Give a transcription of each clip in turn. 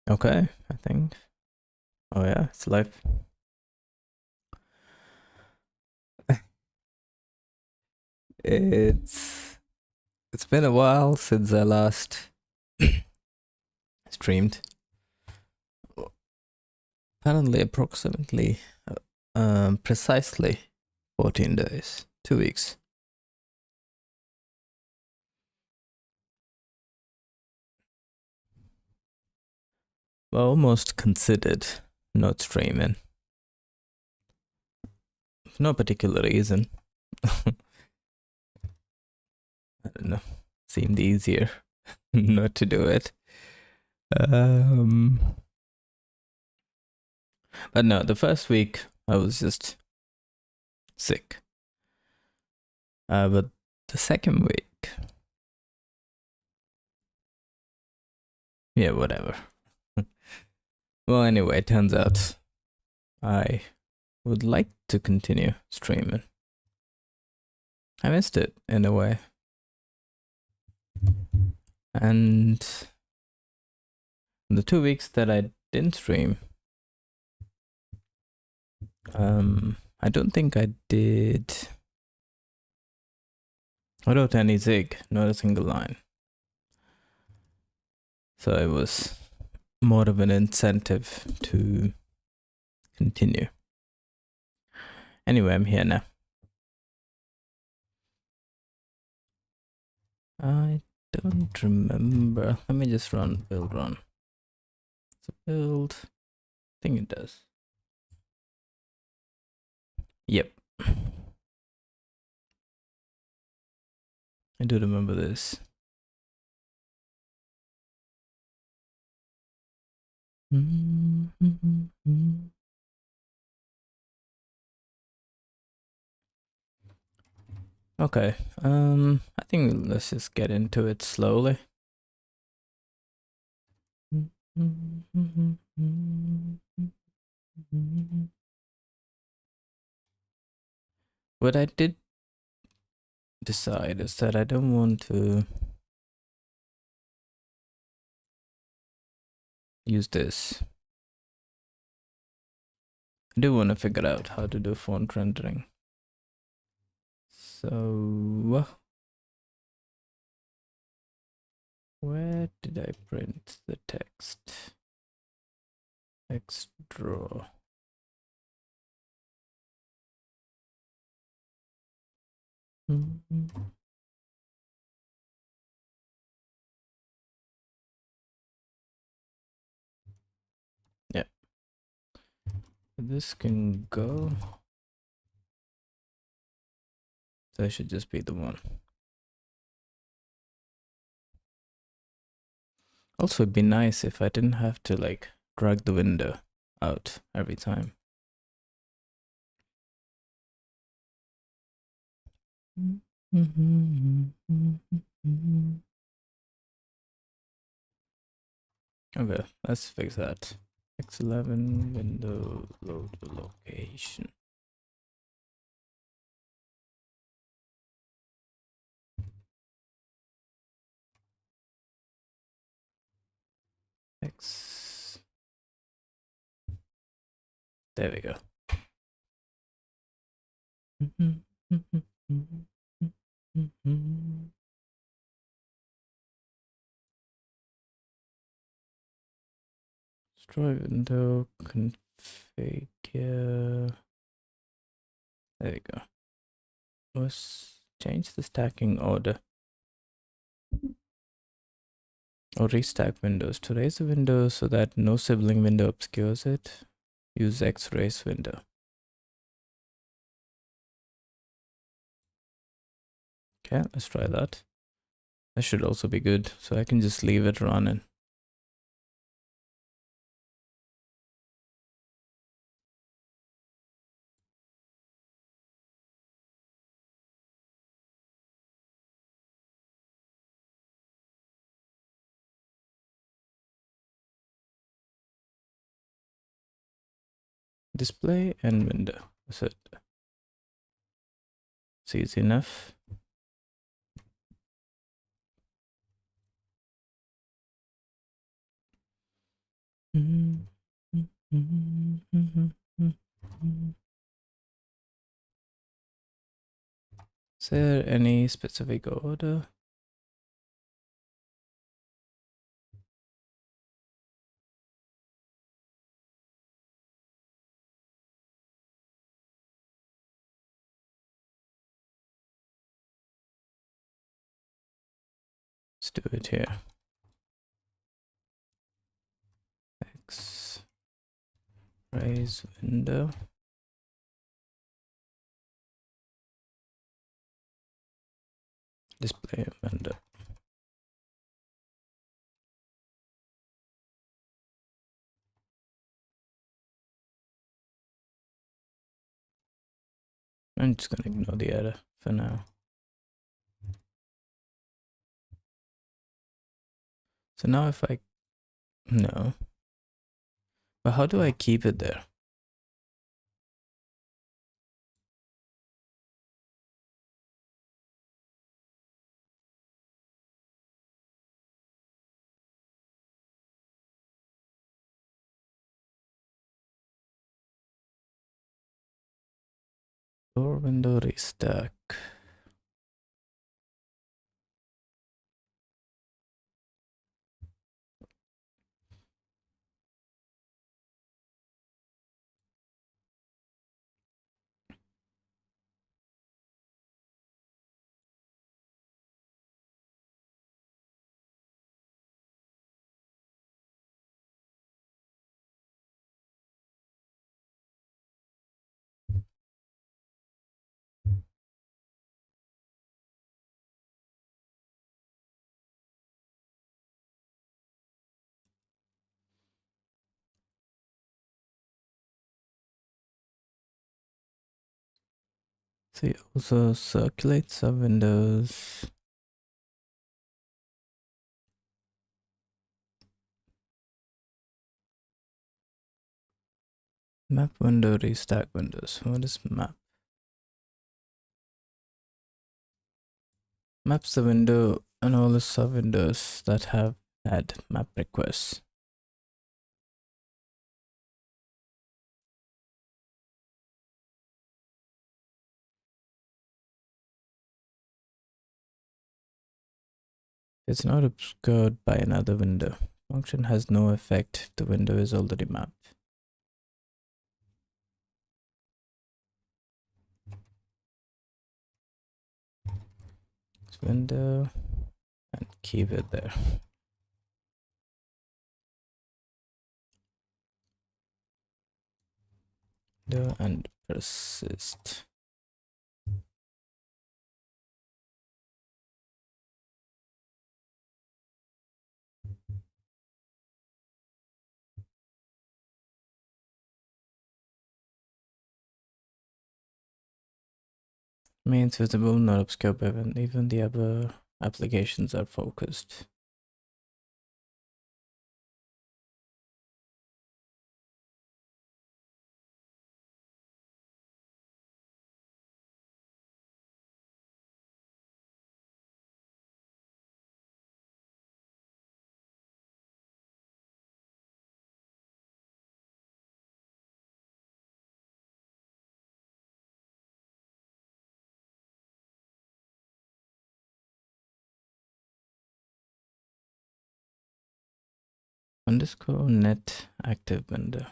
Okay, I think. Oh yeah, it's live. It's it's been a while since I last streamed. Apparently, approximately, precisely 14 days, 2 weeks. Well, almost considered not streaming. For no particular reason. I don't know. Seemed easier not to do it. But no, the first week I was just sick. But the second week, yeah, whatever. Well, anyway, it turns out I would like to continue streaming. I missed it in a way. And the 2 weeks that I didn't stream, I don't think I wrote any zig, not a single line. So it was more of an incentive to continue. Anyway, I'm here now. I don't remember. Let me just build run. It's a build. I think it does. Yep. I do remember this. Okay, I think let's just get into it slowly. What I did decide is that I don't want to use this. I do want to figure out how to do font rendering. So, where did I print the text? Text draw. Yeah. This can go. That should just be the one. Also, it'd be nice if I didn't have to like drag the window out every time. Okay, let's fix that. X11 window load location. X. There we go. Destroy window, configure. There we go. Let's change the stacking order. Or restack windows. To raise the window so that no sibling window obscures it, use X-raise window. Okay, let's try that. That should also be good, so I can just leave it running. Display and window. That's it. It's easy enough. Is there any specific order? Let's do it here. X raise window. Display window. I'm just gonna ignore the error for now. So now if I no, but how do I keep it there? Door window restack. See, also circulate sub windows. Map window restack windows. What is map? Maps the window and all the sub windows that have had map requests. It's not obscured by another window. Function has no effect if the window is already mapped. This window and keep it there. Window and persist. Means visible, not obscured by even the other applications are focused. Underscore net active window.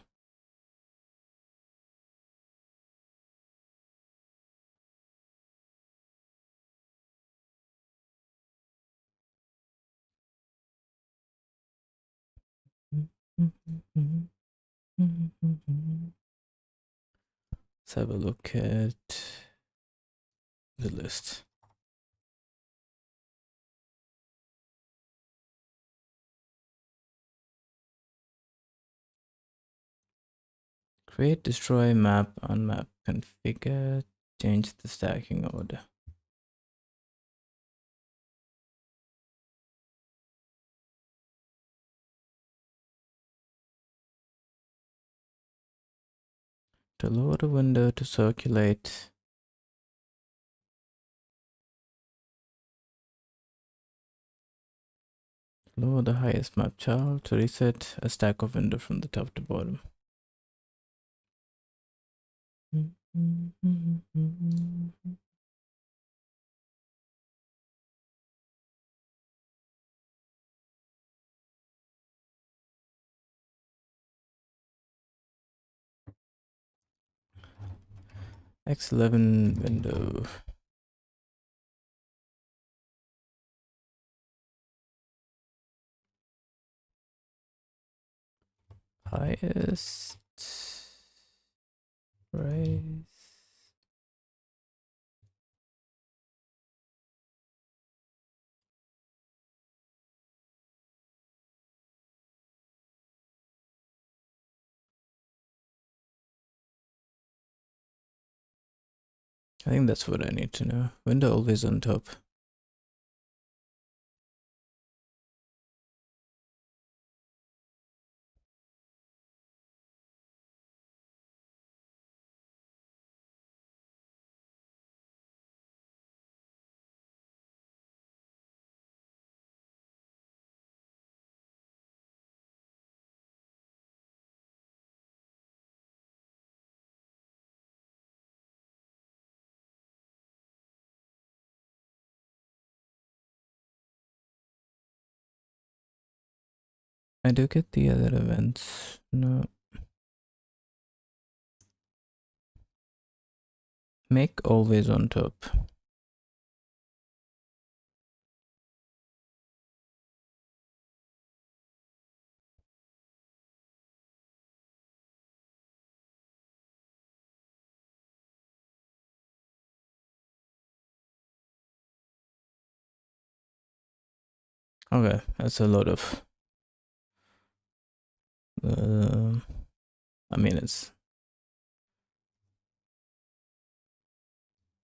Let's have a look at the list. Create, destroy, map, unmap, configure, change the stacking order. To lower the window to circulate. Lower the highest map child to reset a stack of window from the top to bottom. X11 window. Highest raise. I think that's what I need to know. Window always on top. I do get the other events. No. Make always on top. Okay, that's a lot of. I mean, it's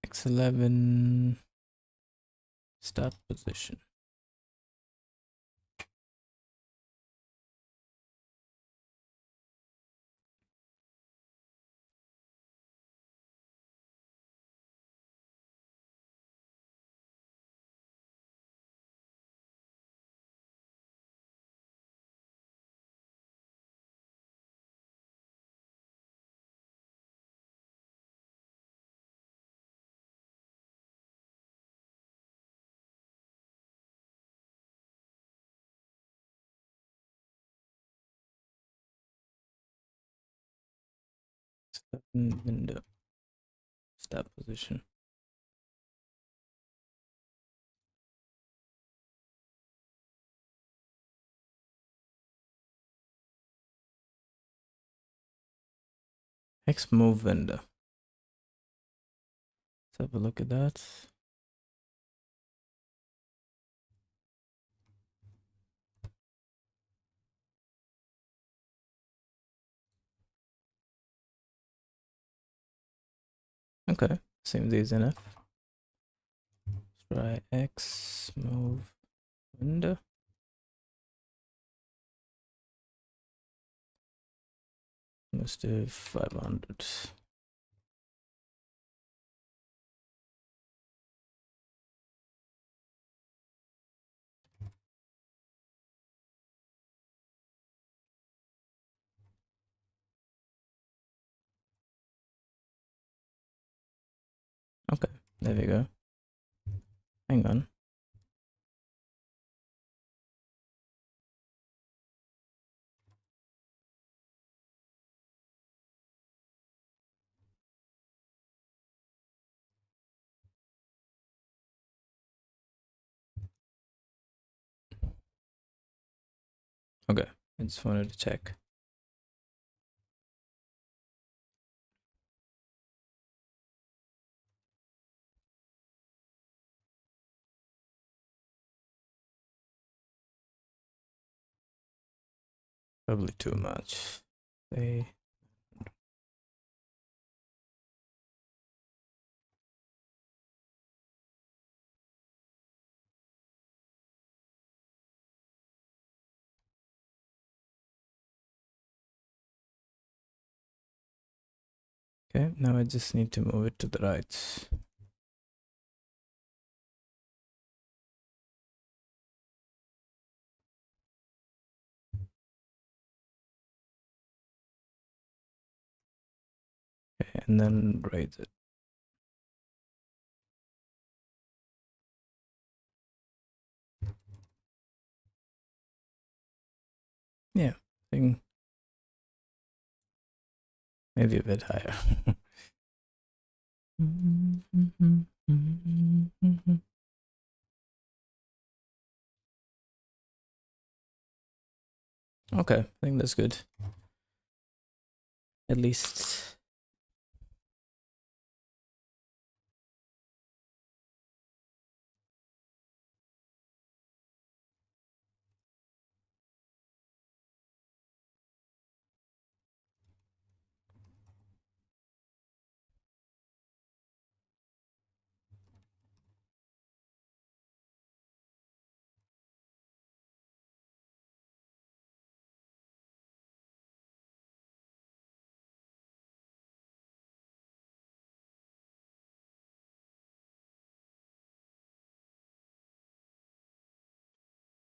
X11 start position. Window start position. X move window. Let's have a look at that. Okay, seems easy enough. Let's try X move window. Let's do 500. Okay, there we go. Hang on. Okay, I just wanted to check. Probably too much. Say okay, now I just need to move it to the right. and then raise it. Yeah, I think maybe a bit higher. Okay, I think that's good. At least.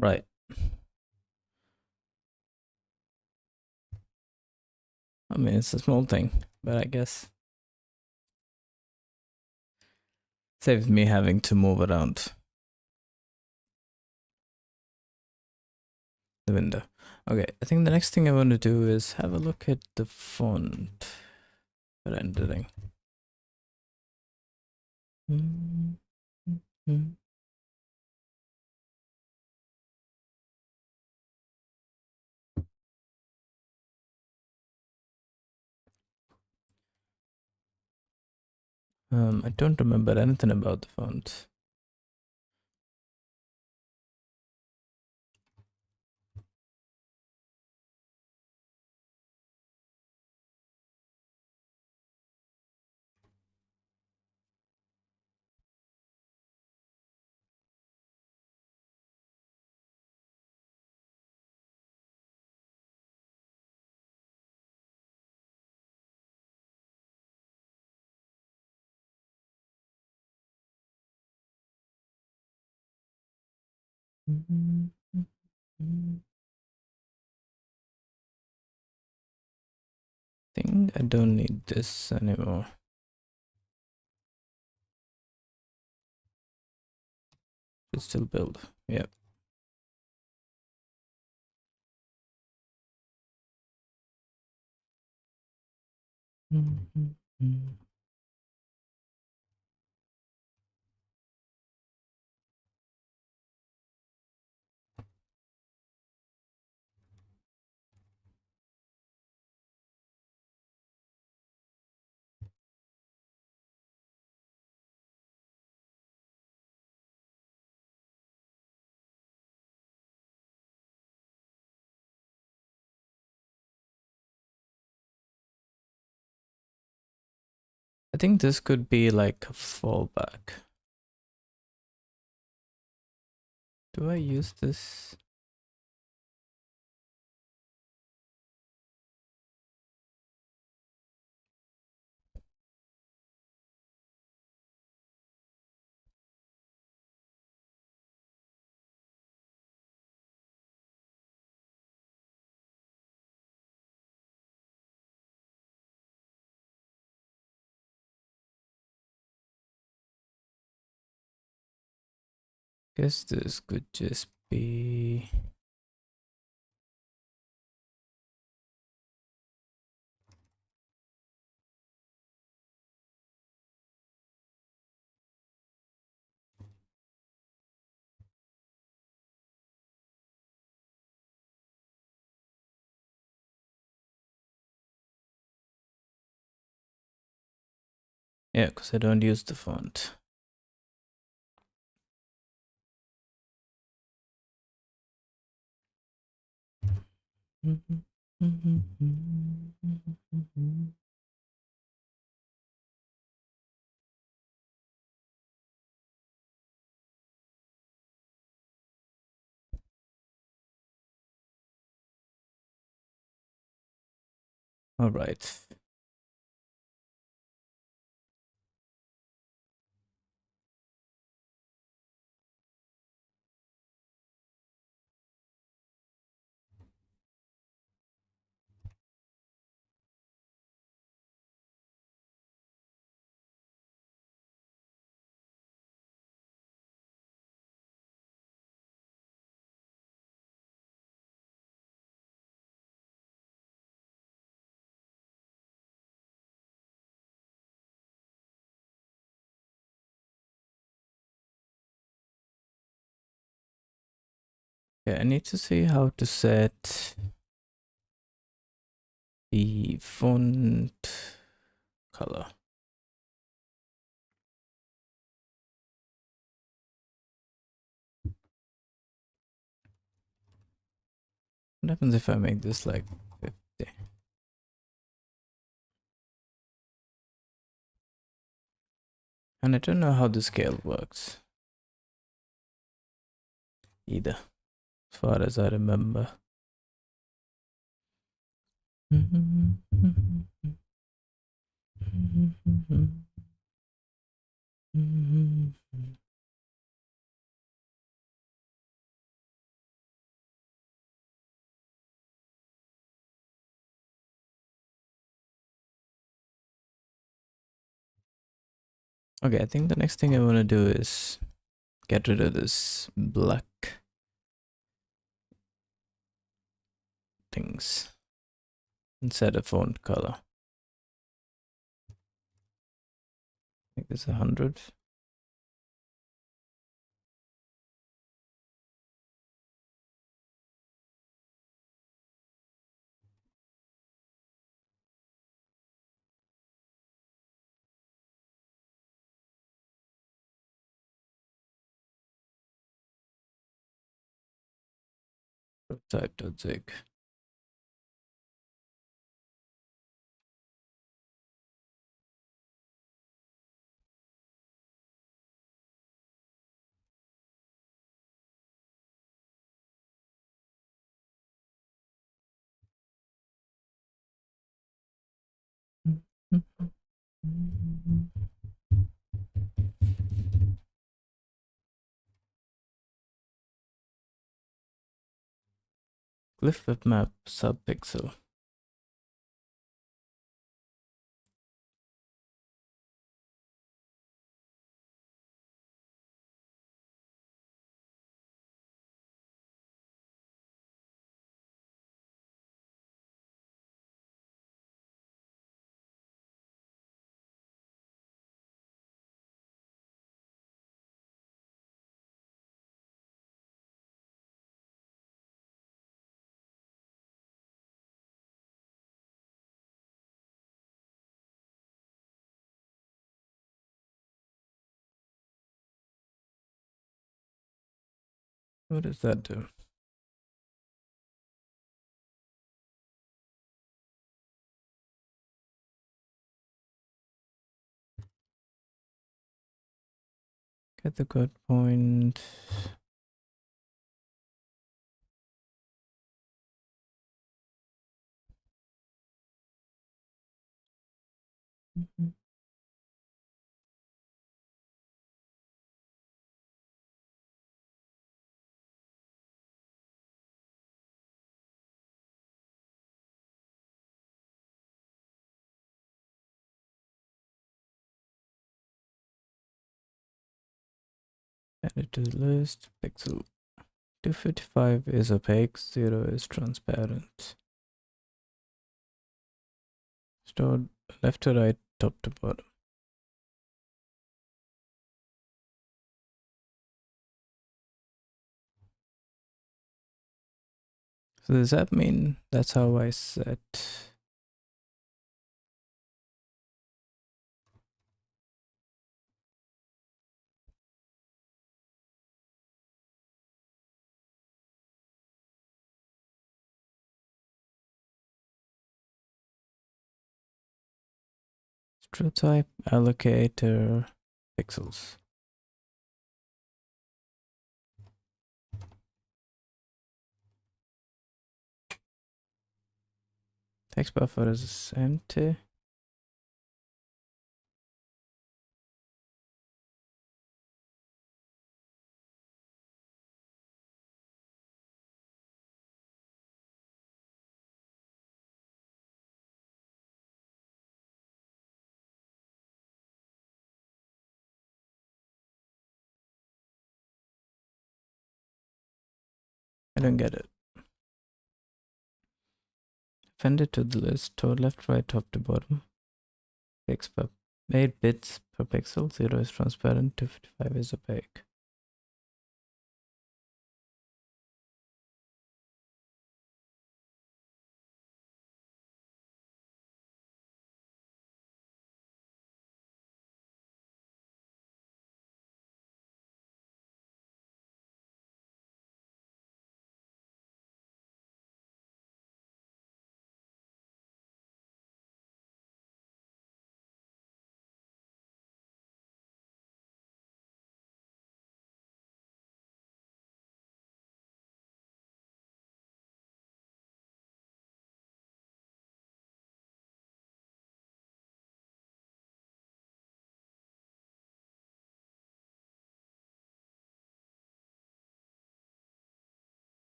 Right. I mean, it's a small thing, but I guess saves me having to move around the window. Okay, I think the next thing I want to do is have a look at the font rendering. I don't remember anything about the font. Think I don't need this anymore. It's still build. Yep. I think this could be like a fallback. Do I use this? Guess this could just be. Yeah, because I don't use the font. All right. Yeah, I need to see how to set the font color. What happens if I make this like 50? And I don't know how the scale works either, as far as I remember. Okay, I think the next thing I want to do is get rid of this black things and set a font color. Make this 100. Prototype.zig. Glyph bitmap subpixel. What does that do? Get the code point. Add it to the list. Pixel 255 is opaque, 0 is transparent. Stored left to right, top to bottom. So does that mean that's how I set strobe type allocator pixels? Text buffer is empty. I don't get it. Append it to the list, stored left, right, top to bottom. Pix per 8 bits per pixel, 0 is transparent, 255 is opaque.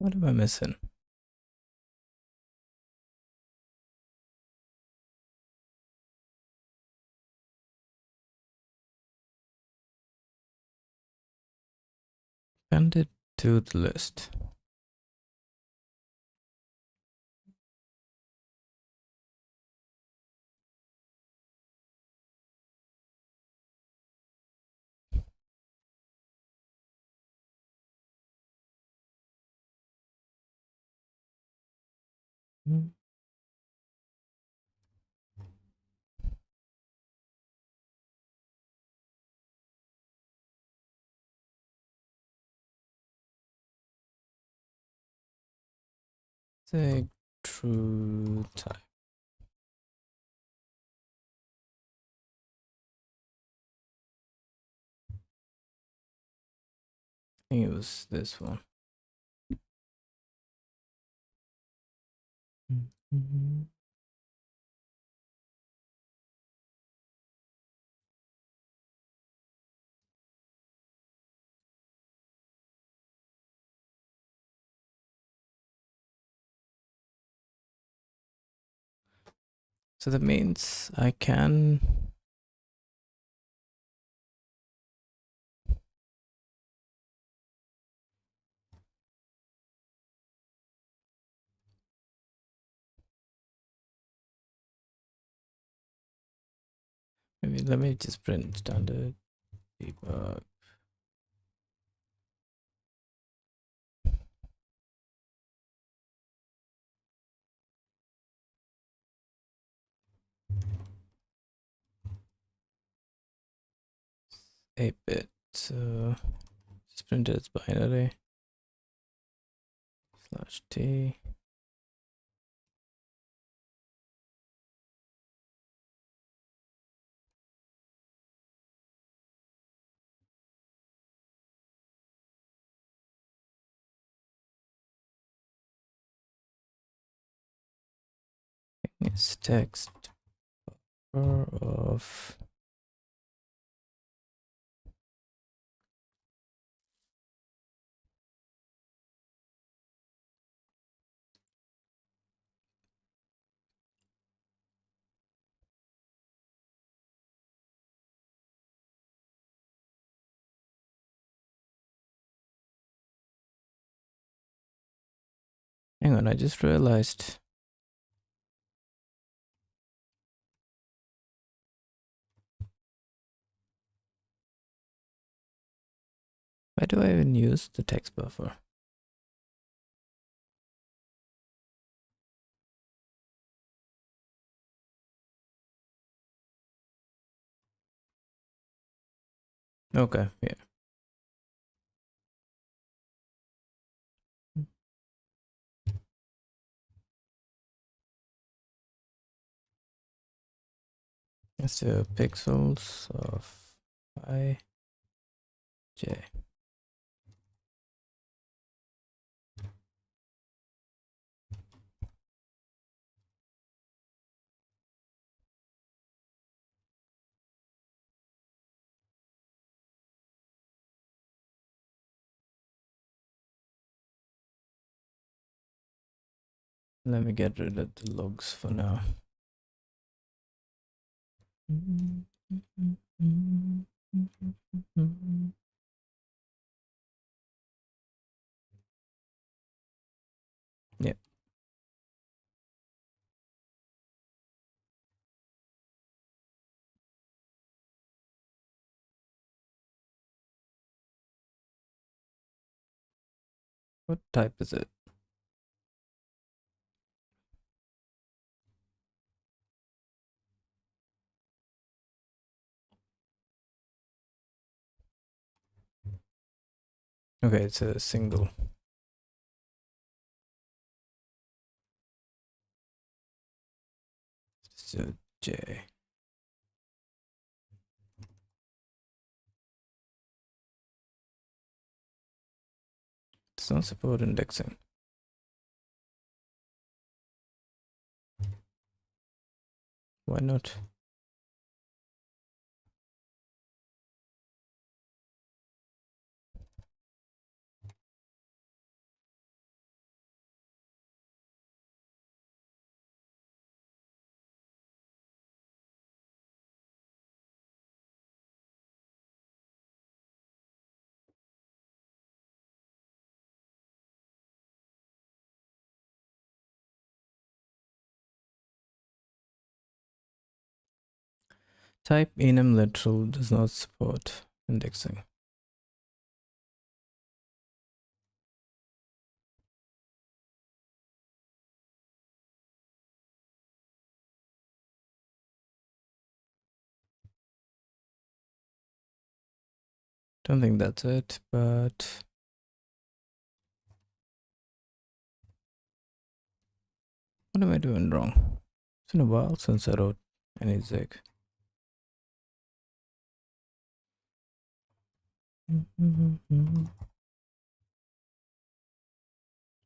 What am I missing? Add it to the list. Hmm. Say true type. I think it was this one. Mhm. So that means I can maybe let me just print standard debug. A bit. So just print it as binary /t. It's text of hang on, I just realized why do I even use the text buffer? Okay, yeah. Let's do pixels of I j. Let me get rid of the logs for now. Yeah. What type is it? Okay, it's a single. So J. Does not support indexing. Why not? Type enum literal does not support indexing. Don't think that's it, but what am I doing wrong? It's been a while since I wrote any zig.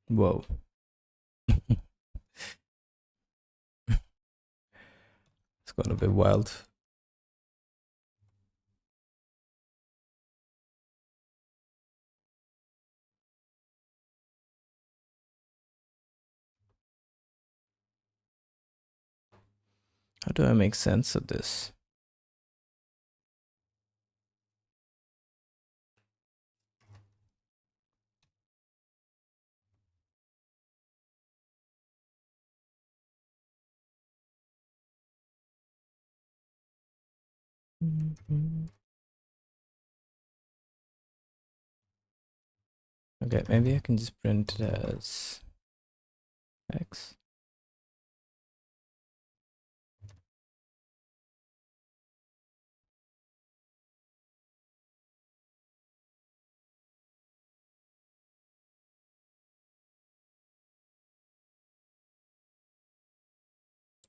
Whoa. It's gone a bit wild. How do I make sense of this? Okay, maybe I can just print it as X.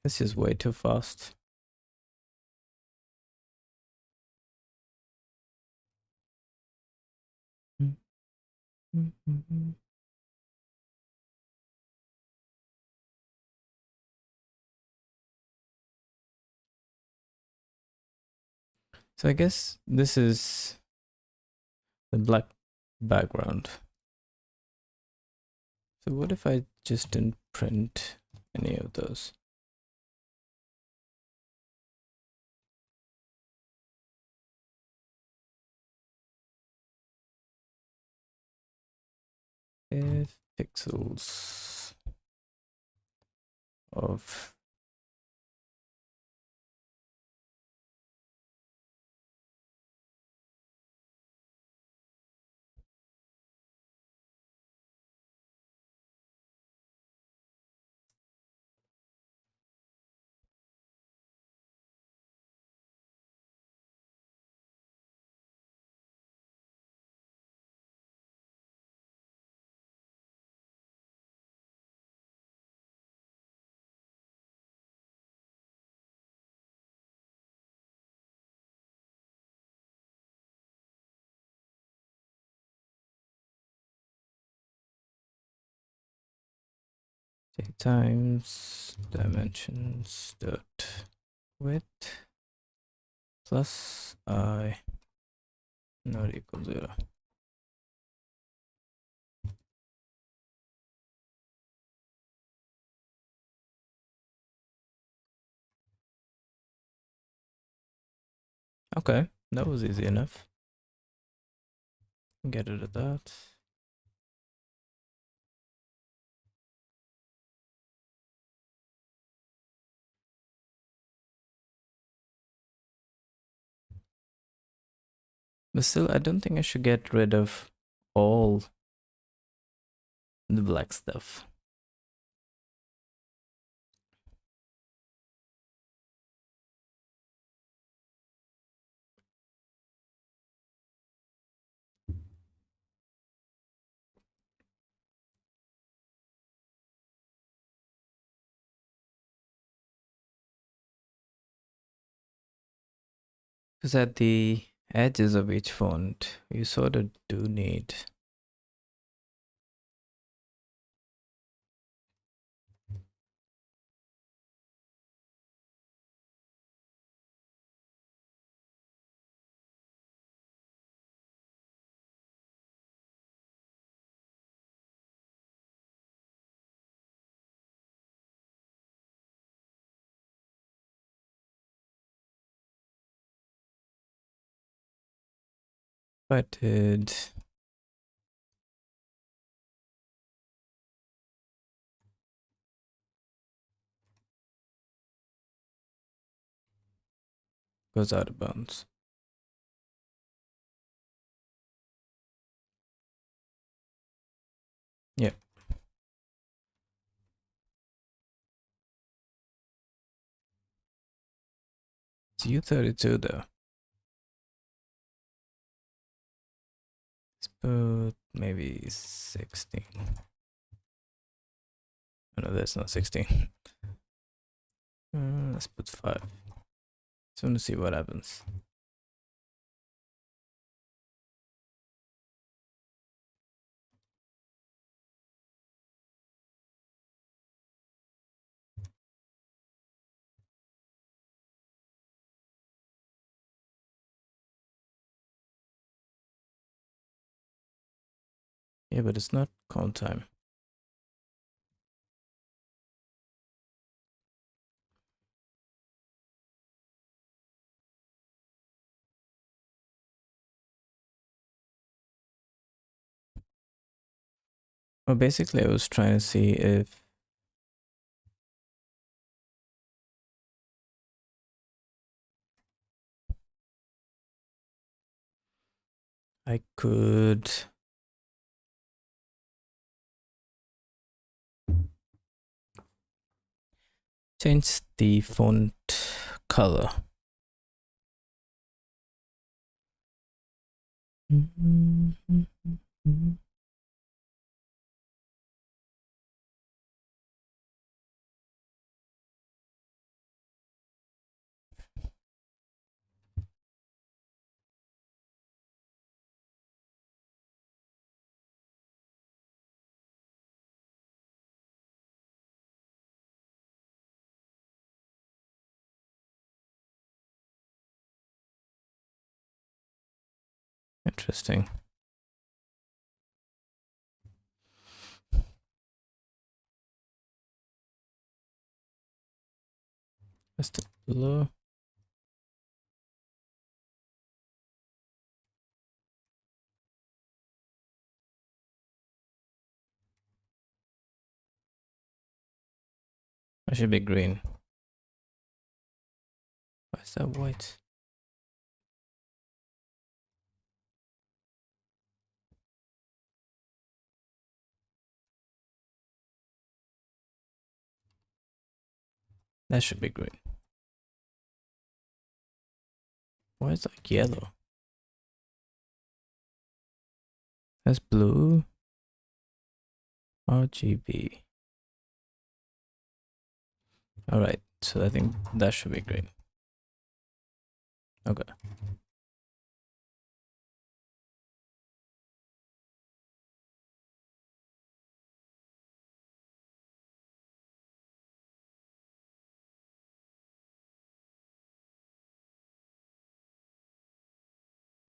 This is way too fast. So I guess this is the black background. So what if I just didn't print any of those? If pixels of times dimensions dot width plus I not equal 0. Okay, that was easy enough. Get rid of that. But still, I don't think I should get rid of all the black stuff. Because at the edges of each font, you sort of do need if I did goes out of bounds. Yeah. It's U32 though. Let's put maybe 16. Oh, no, that's not 16. Let's put 5. Just want to see what happens. Yeah, but it's not count time. Well, basically, I was trying to see if I could change the font color. Interesting. That's the blue. That should be green. Why is that white? That should be green. Why is that yellow? That's blue. RGB. Alright, so I think that should be green. Okay.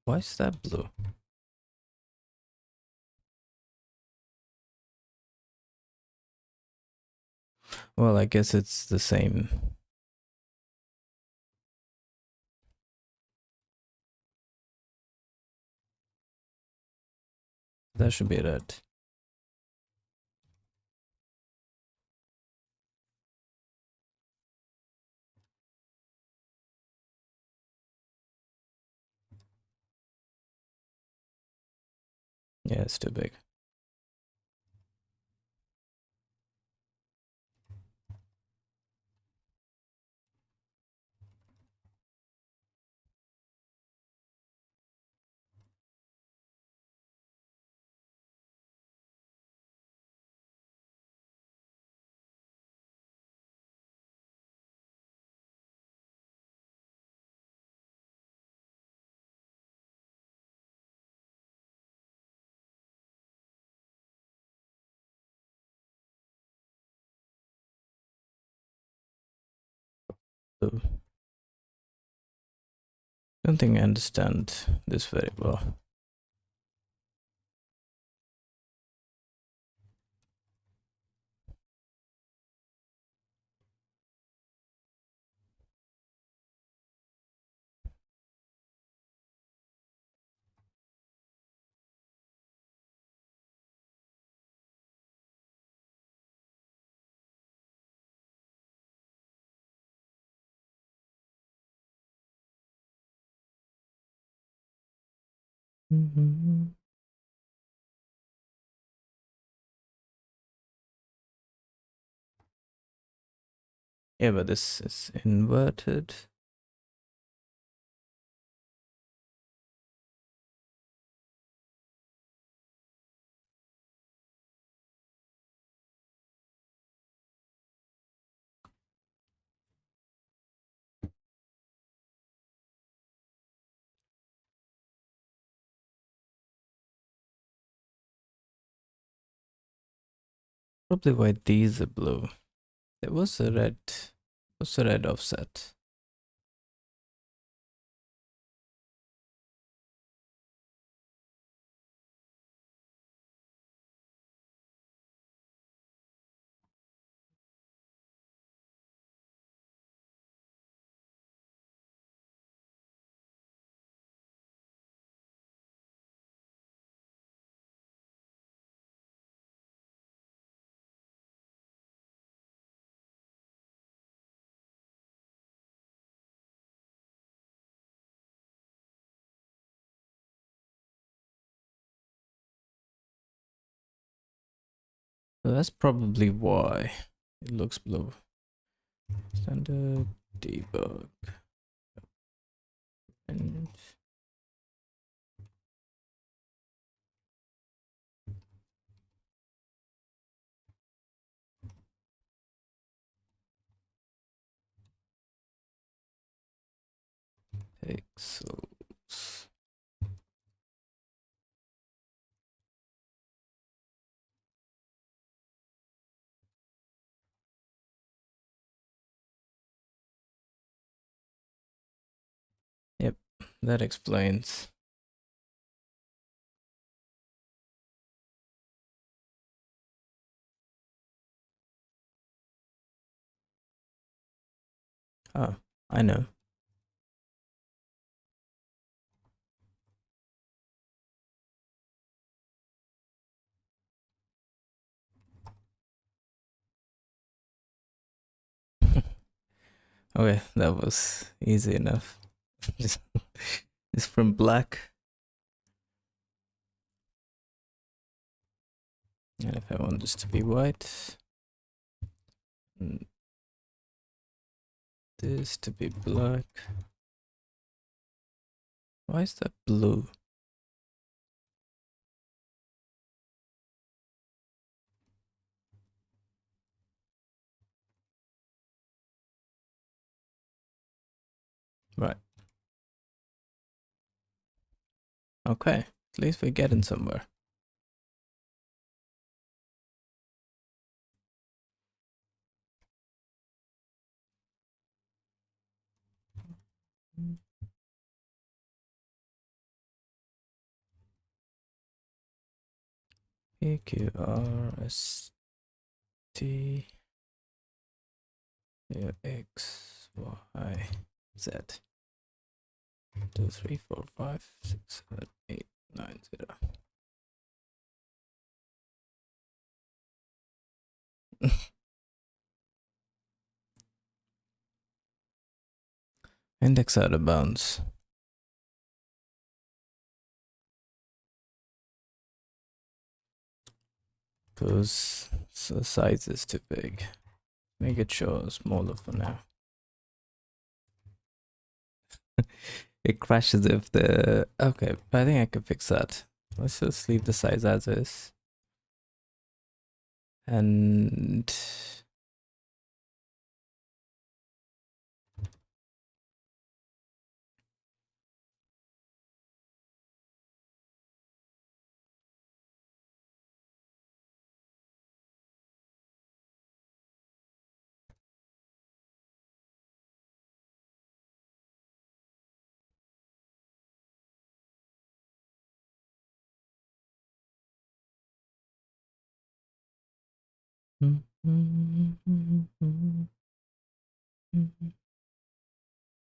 Why is that blue? Well, I guess it's the same. That should be red. Yeah, it's too big. So, don't think I understand this very well. Mhm. Yeah, but this is inverted. Probably why these are blue. There was a red. What's a red offset? So that's probably why it looks blue. Standard debug and pixels. Yep, that explains. Oh, I know. Okay, that was easy enough. just, just from black. And if I want this to be white, and this to be black. Why is that blue? Right. Okay. At least we're getting somewhere. P Q R S T U X Y Z. 2, 3, 4, 5, 6, 7, 8, 9, 0. Index out of bounds. Because the size is too big. Make it show smaller for now. It crashes if the... Okay, I think I can fix that. Let's just leave the size as is. And...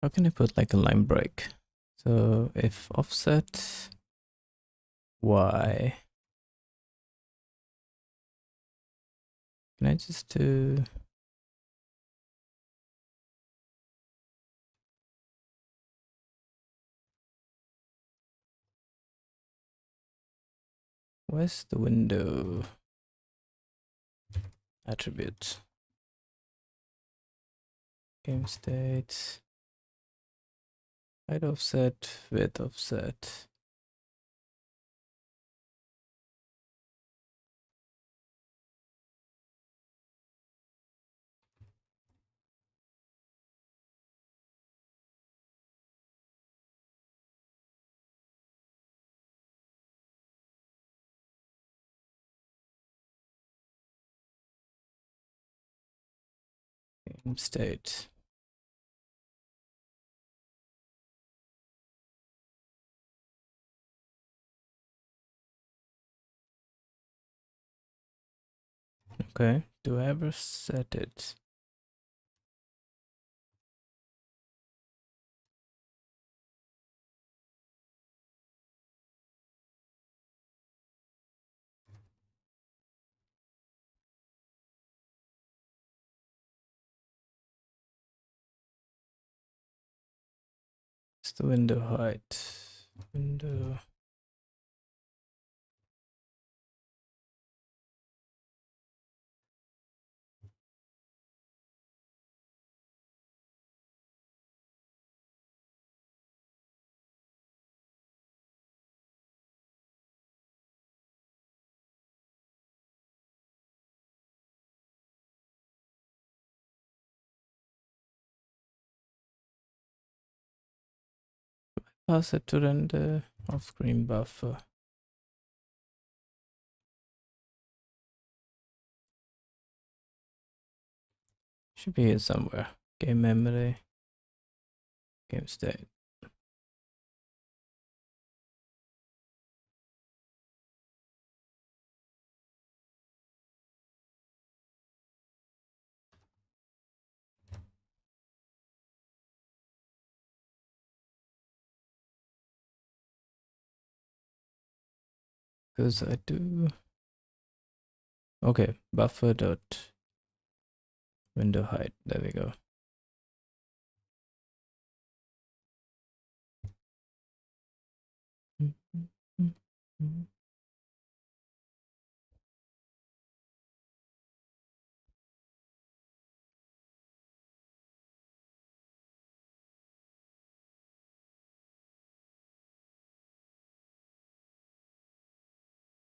How can I put like a line break? So if offset Y, can I just do... Where's the window attributes? Game state, height offset, width offset. Game state. Okay, do I ever set it? It's the window height. Window. Pass it to render off-screen buffer. Should be here somewhere. Game memory. Game state. Because I do. Okay, buffer dot window height. There we go.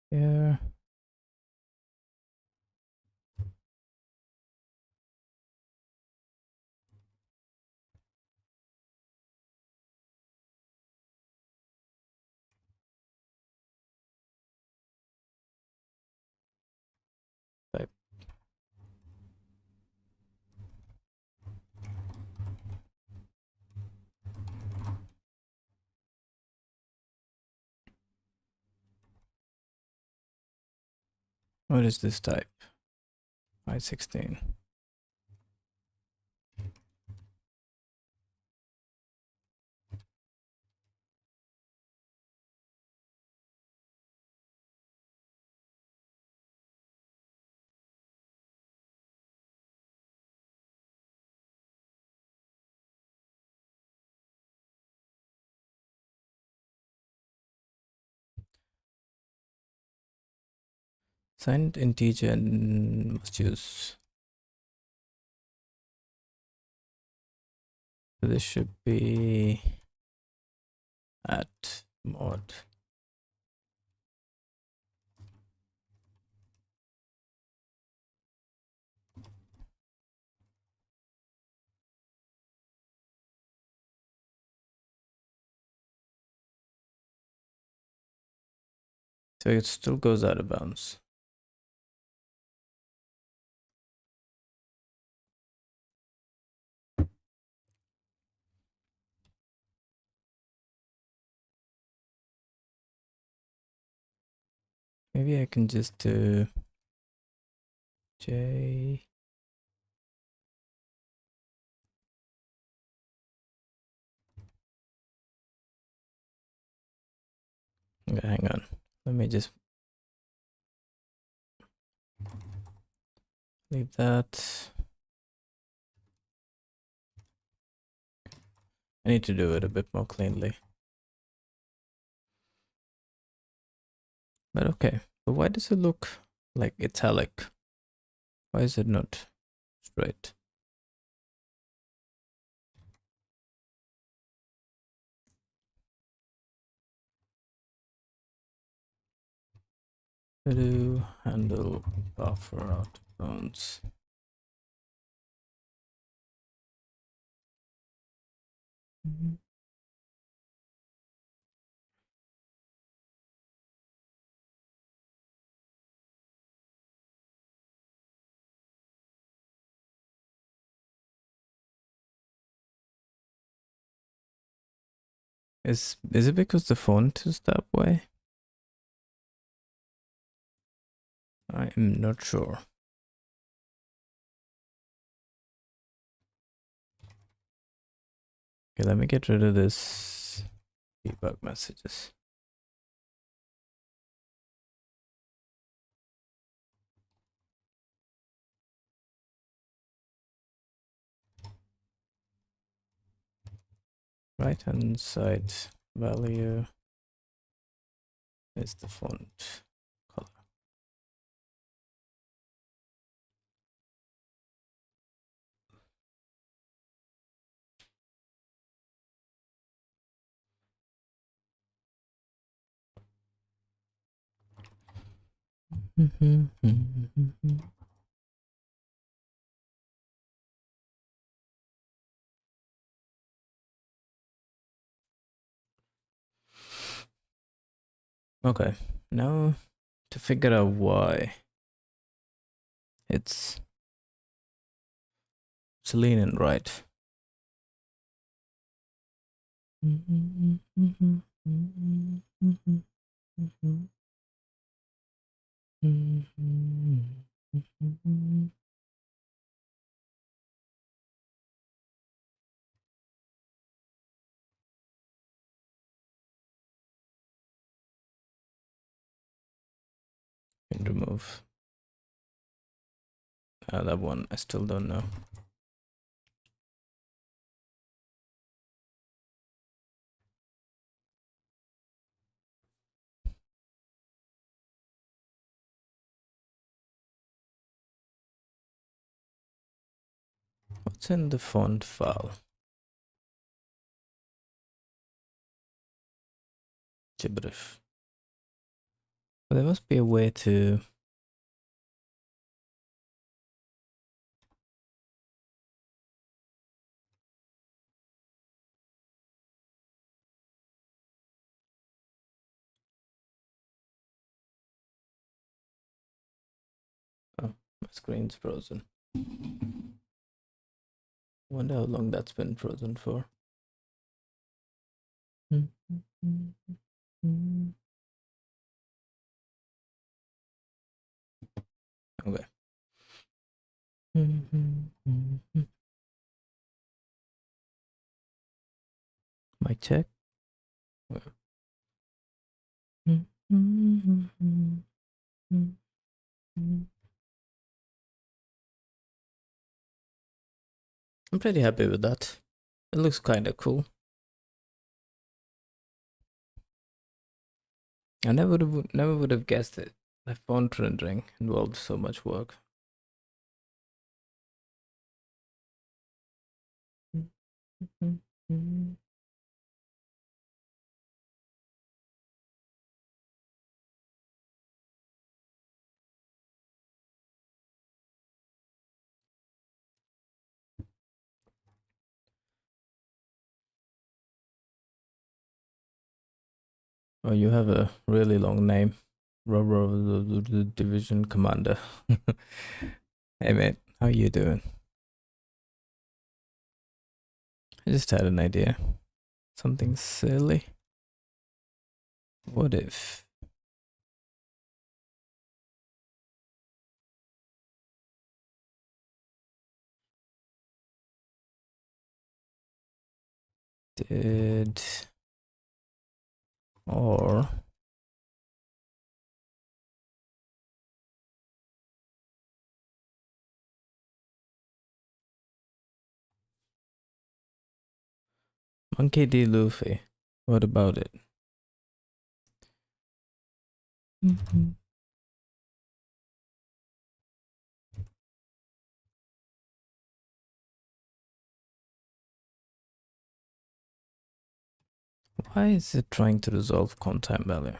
Yeah. Type. What is this type? I16. Signed integer and must use. So this should be at mod. So it still goes out of bounds. Maybe I can just do J. Okay, hang on. Let me just leave that. I need to do it a bit more cleanly. But okay, But why does it look like italic? Why is it not straight? To handle buffer out of bounds. Is it because the font is that way? I am not sure. Okay, let me get rid of this debug messages. Right hand side value is the font color. Okay, now to figure out why it's leaning right. And remove that one. I still don't know. What's in the font file? Gibberish. Well, there must be a way to. Oh, my screen's frozen. Wonder how long that's been frozen for. Okay. Mic check. I'm pretty happy with that. It looks kind of cool. I never would have guessed it. That font rendering involved so much work. Oh, you have a really long name. Division Commander. Hey mate, how you doing? I just had an idea. Something silly. What if did or Monkey D. Luffy? What about it? Why is it trying to resolve count time value?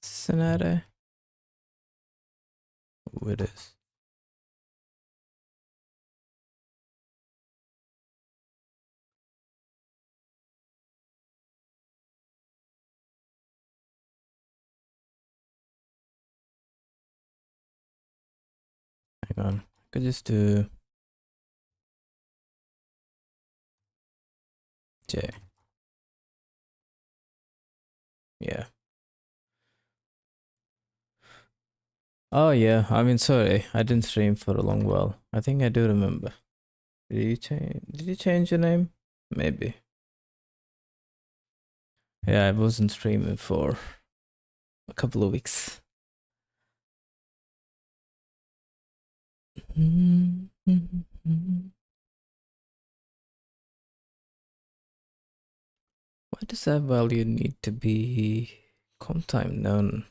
Cincinnati? Who it is? Hang on. I could just do J. Yeah. Oh yeah. I mean, sorry, I didn't stream for a long while. I think I do remember. Did you change? Did you change your name? Maybe. Yeah, I wasn't streaming for a couple of weeks. Why does that value need to be comp time known?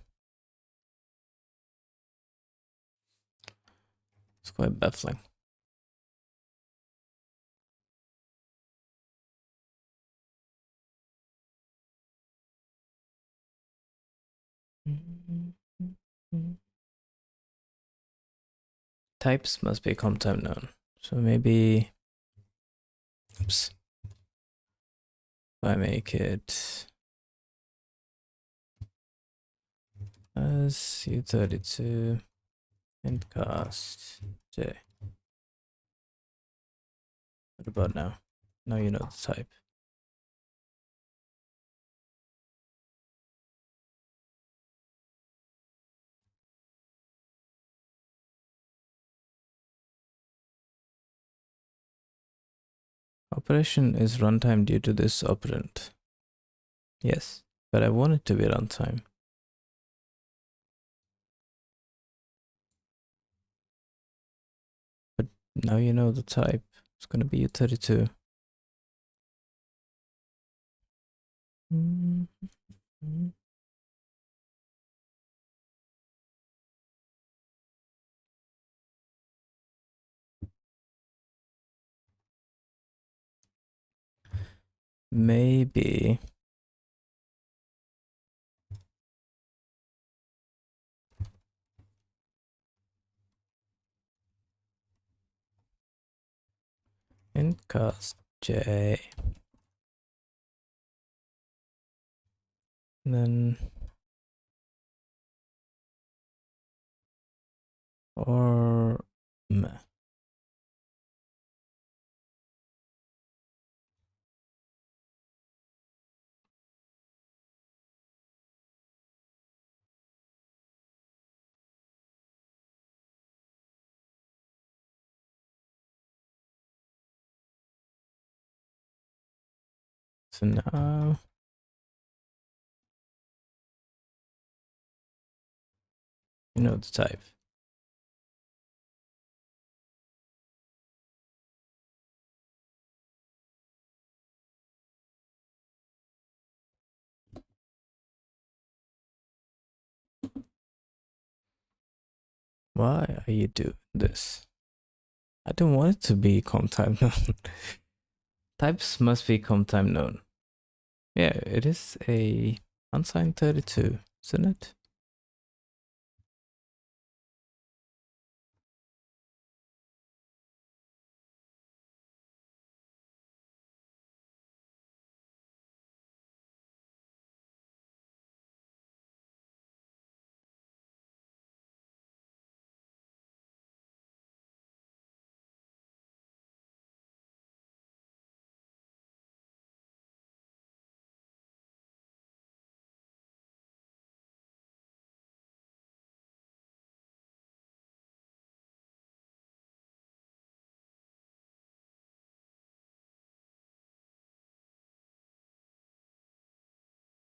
It's quite baffling. Types must be comp time known. So maybe, oops, if I make it as U32 and cast J. What about now? Now you know the type. Operation is runtime due to this operand. Yes, but I want it to be runtime. But now you know the type. It's gonna be U32. Maybe in cast J, and then or meh. So now you know the type. Why are you doing this? I don't want it to be comp time known. Types must be comp time known. Yeah, it is a unsigned 32, isn't it?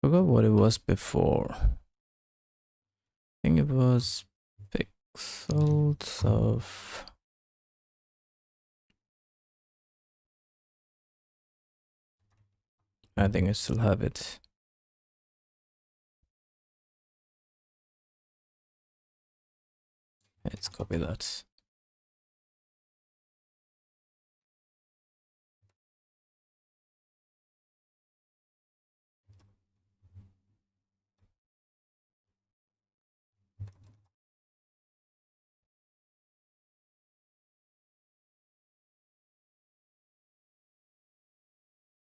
Forgot what it was before. I think it was pixels of. I think I still have it. Let's copy that.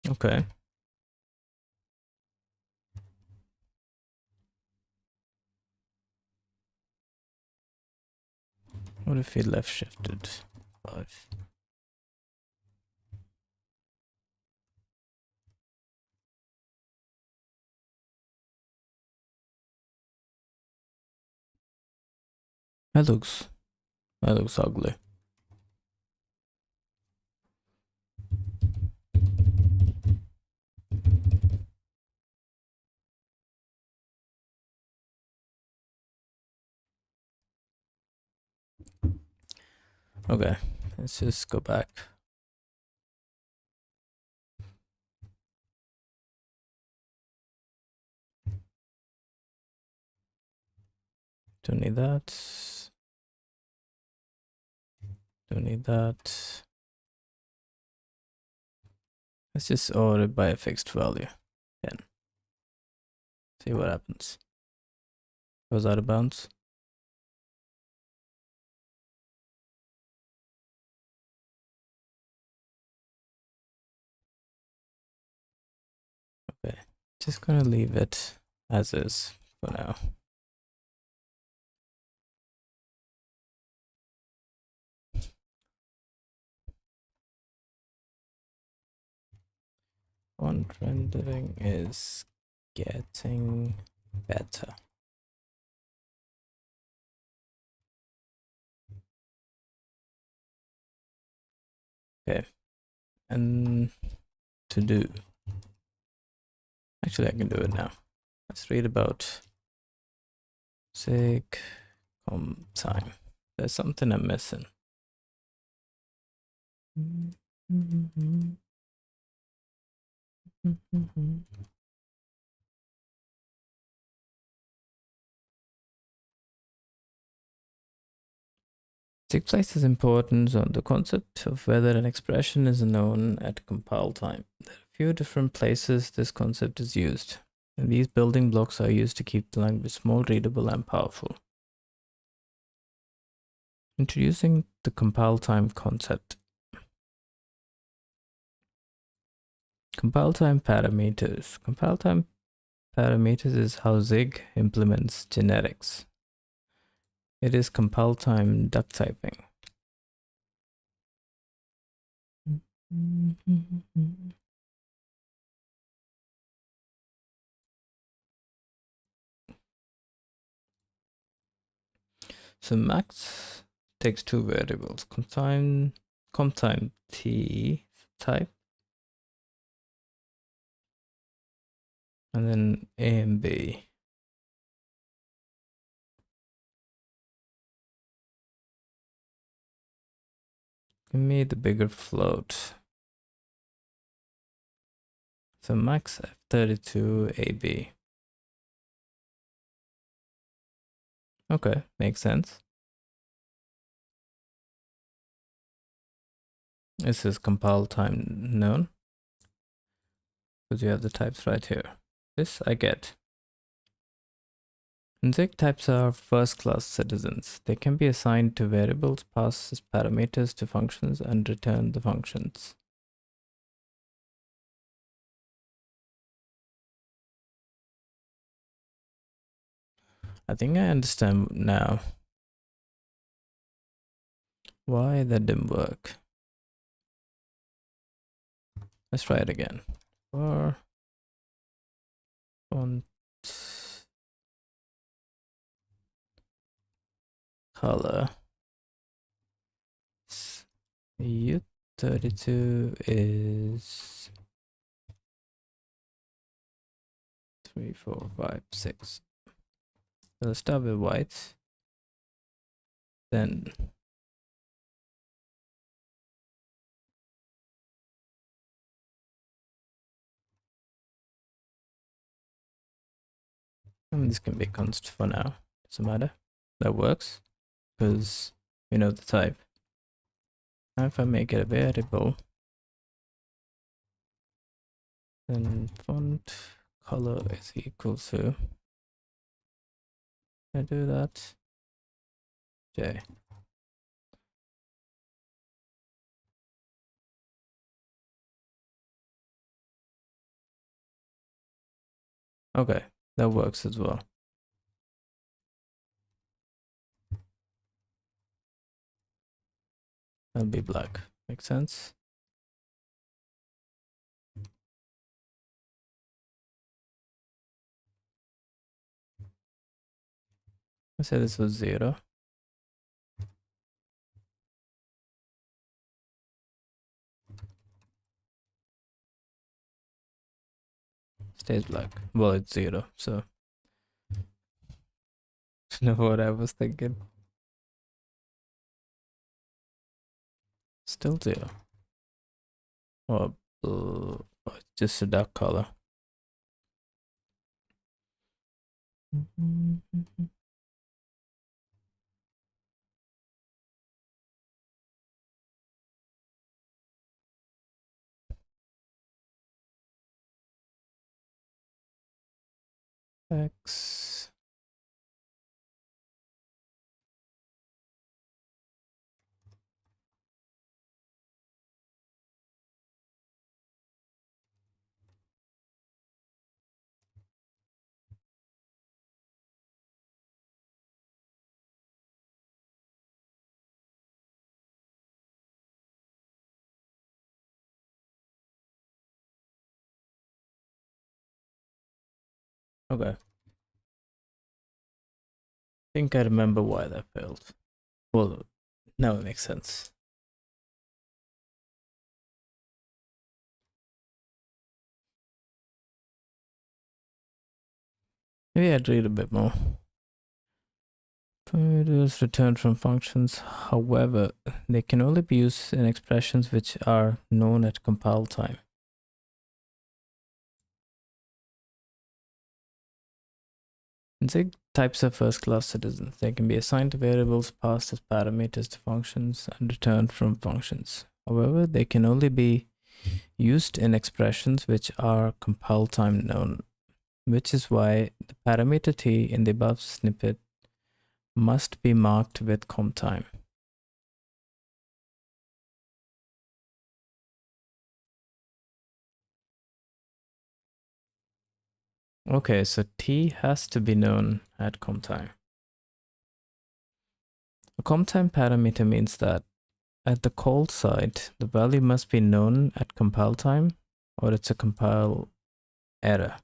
Okay. What if we left shifted 5? That looks ugly. Okay, let's just go back. Don't need that. Don't need that. Let's just order it by a fixed value. 10. See what happens. Goes out of bounds. Okay, just gonna leave it as is for now. Font rendering is getting better. Okay, and to do. Actually, I can do it now. Let's read about sig com time. There's something I'm missing. Sig place importance on the concept of whether an expression is known at compile time. There are a few different places this concept is used, and these building blocks are used to keep the language more readable and powerful. Introducing the compile time concept. Compile time parameters. Compile time parameters is how Zig implements generics. It is compile time duck typing. So max takes two variables, comp time t type, and then a and b. Give me the bigger float. So max f32 ab. Okay, makes sense. This is compile time known because you have the types right here. This I get. And Zig types are first-class citizens. They can be assigned to variables, pass as parameters to functions, and return the functions. I think I understand now why that didn't work. Let's try it again. For font color U32 is 3, 4, 5, 6. So let's start with white. Then this can be const for now. Doesn't matter. That works. because we know the type. Now if I make it a variable, then font color is equal to, I do that, J. Okay, that works as well. That'll be black. Makes sense? I say this was 0. Stays black. Well, it's 0, so know what I was thinking. Still 0. Or it's just a dark color. X. Okay. I think I remember why that failed. Well, now it makes sense. Maybe I'd read a bit more. Parameters returned from functions, however, they can only be used in expressions which are known at compile time. In Zig, types are first-class citizens. They can be assigned to variables, passed as parameters to functions, and returned from functions. However, they can only be used in expressions which are compile time known, which is why the parameter t in the above snippet must be marked with comtime. Okay, so t has to be known at comtime. A comtime parameter means that at the call side, the value must be known at compile time, or it's a compile error.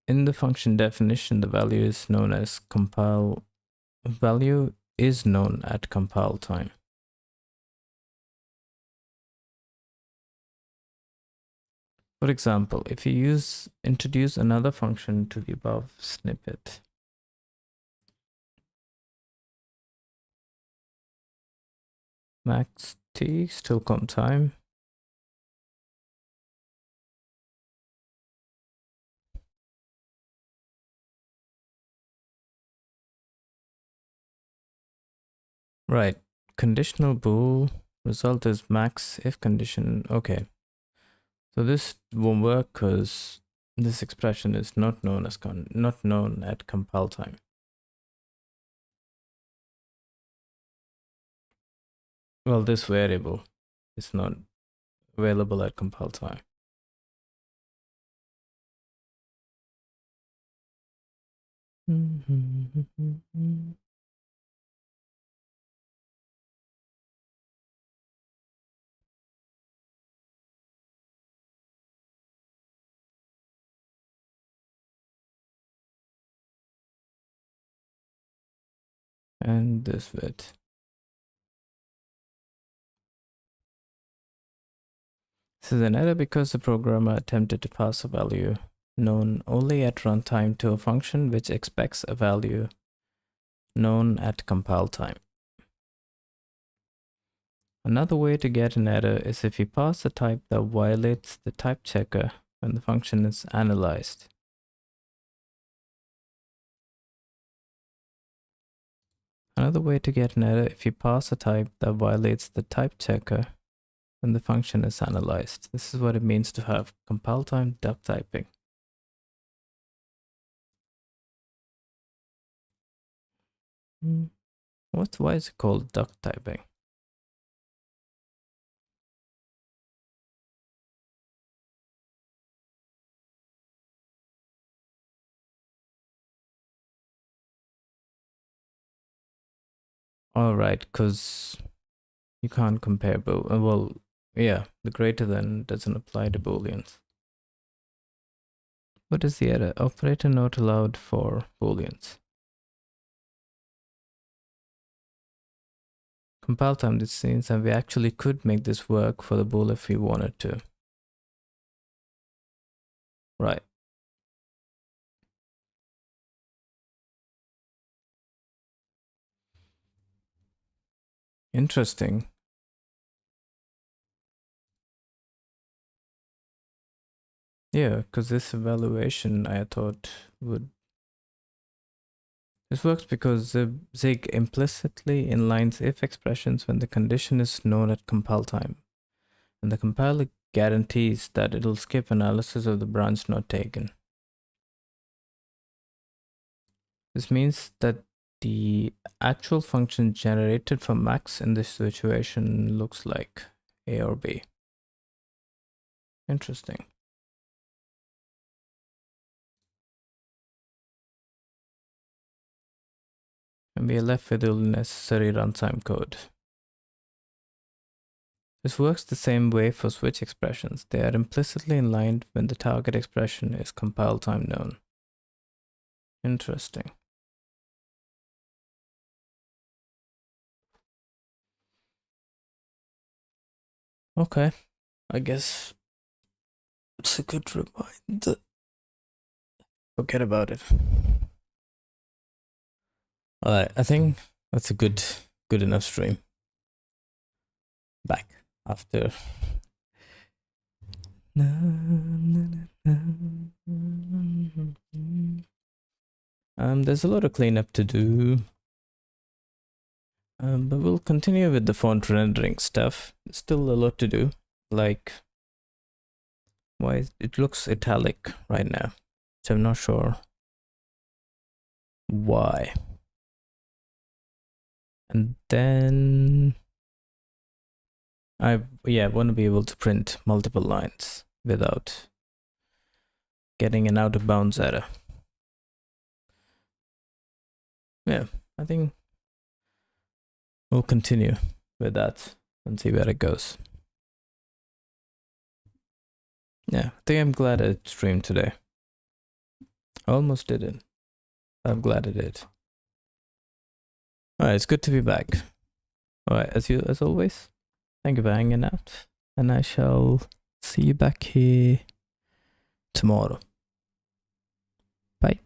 In the function definition, the value is known as compile. Value is known at compile time. For example, if you introduce another function to the above snippet, max t still comp time, right? Conditional bool result is max if condition. Okay, so this won't work because this expression is not known as not known at compile time. Well, this variable is not available at compile time. And this width. This is an error because the programmer attempted to pass a value known only at runtime to a function which expects a value known at compile time. Another way to get an error is if you pass a type that violates the type checker when the function is analyzed. another way to get an error if you pass a type that violates the type checker when the function is analyzed. This is what it means to have compile time duck typing. Why is it called duck typing? Alright, because you can't compare well, yeah, the greater than doesn't apply to booleans. What is the error? Operator not allowed for booleans. Compile time, this means that we actually could make this work for the bool if we wanted to. Right. Interesting. Yeah, because this evaluation I thought would... This works because Zig implicitly inlines if expressions when the condition is known at compile time. And the compiler guarantees that it'll skip analysis of the branch not taken. This means that the actual function generated for max in this situation looks like A or B. Interesting. And we are left with the necessary runtime code. This works the same way for switch expressions. They are implicitly inlined when the target expression is compile time known. Interesting. Okay, I guess it's a good reminder. Forget about it. Alright, I think that's a good enough stream. Back after. There's a lot of cleanup to do. But we'll continue with the font rendering stuff. There's still a lot to do. Like, why it looks italic right now, so I'm not sure why. And then I want to be able to print multiple lines without getting an out of bounds error. Yeah, I think we'll continue with that and see where it goes. Yeah, I think I'm glad I streamed today. I almost didn't. I'm glad I did. Alright, it's good to be back. Alright, as always, thank you for hanging out, and I shall see you back here tomorrow. Bye.